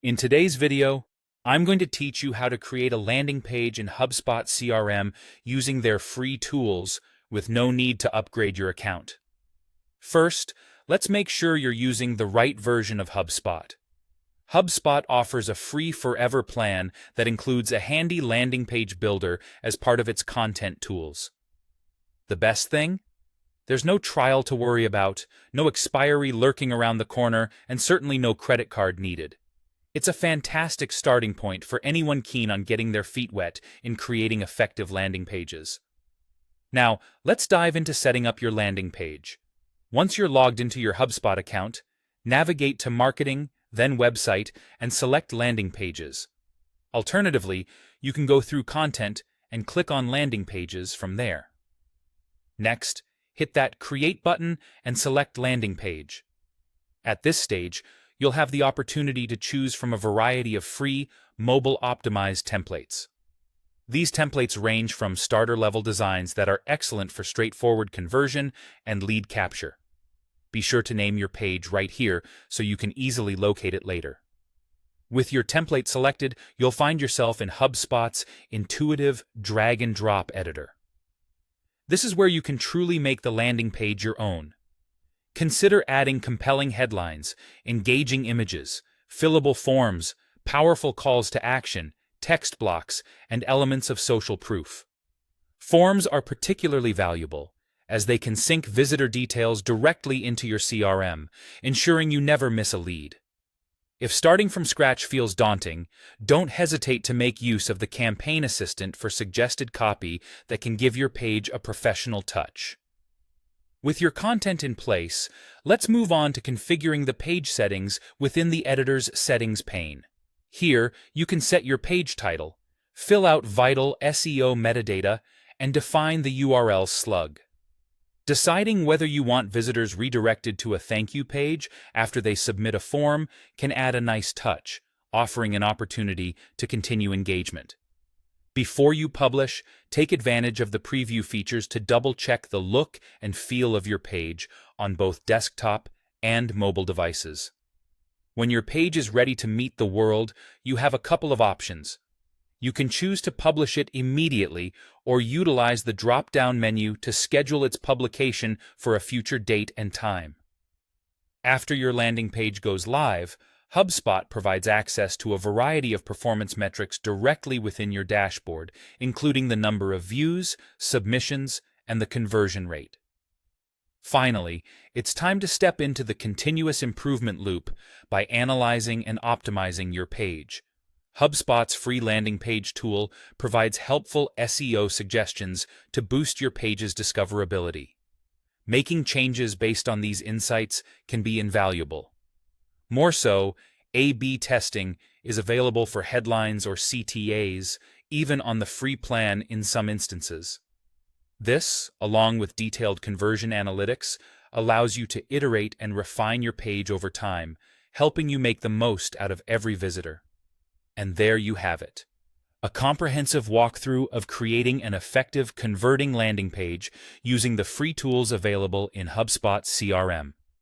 In today's video, I'm going to teach you how to create a landing page in HubSpot CRM using their free tools with no need to upgrade your account. First, let's make sure you're using the right version of HubSpot. HubSpot offers a free forever plan that includes a handy landing page builder as part of its content tools. The best thing? There's no trial to worry about, no expiry lurking around the corner, and certainly no credit card needed. It's a fantastic starting point for anyone keen on getting their feet wet in creating effective landing pages. Now, let's dive into setting up your landing page. Once you're logged into your HubSpot account, navigate to Marketing, then Website, and select Landing Pages. Alternatively, you can go through Content and click on Landing Pages from there. Next, hit that Create button and select Landing Page. At this stage, you'll have the opportunity to choose from a variety of free, mobile-optimized templates. These templates range from starter-level designs that are excellent for straightforward conversion and lead capture. Be sure to name your page right here so you can easily locate it later. With your template selected, you'll find yourself in HubSpot's intuitive drag-and-drop editor. This is where you can truly make the landing page your own. Consider adding compelling headlines, engaging images, fillable forms, powerful calls to action, text blocks, and elements of social proof. Forms are particularly valuable, as they can sync visitor details directly into your CRM, ensuring you never miss a lead. If starting from scratch feels daunting, don't hesitate to make use of the Campaign Assistant for suggested copy that can give your page a professional touch. With your content in place, let's move on to configuring the page settings within the editor's Settings pane. Here, you can set your page title, fill out vital SEO metadata, and define the URL slug. Deciding whether you want visitors redirected to a thank you page after they submit a form can add a nice touch, offering an opportunity to continue engagement. Before you publish, take advantage of the preview features to double-check the look and feel of your page on both desktop and mobile devices. When your page is ready to meet the world, you have a couple of options. You can choose to publish it immediately or utilize the drop-down menu to schedule its publication for a future date and time. After your landing page goes live, HubSpot provides access to a variety of performance metrics directly within your dashboard, including the number of views, submissions, and the conversion rate. Finally, it's time to step into the continuous improvement loop by analyzing and optimizing your page. HubSpot's free landing page tool provides helpful SEO suggestions to boost your page's discoverability. Making changes based on these insights can be invaluable. More so, A/B testing is available for headlines or CTAs, even on the free plan in some instances. This, along with detailed conversion analytics, allows you to iterate and refine your page over time, helping you make the most out of every visitor. And there you have it. A comprehensive walkthrough of creating an effective converting landing page using the free tools available in HubSpot CRM.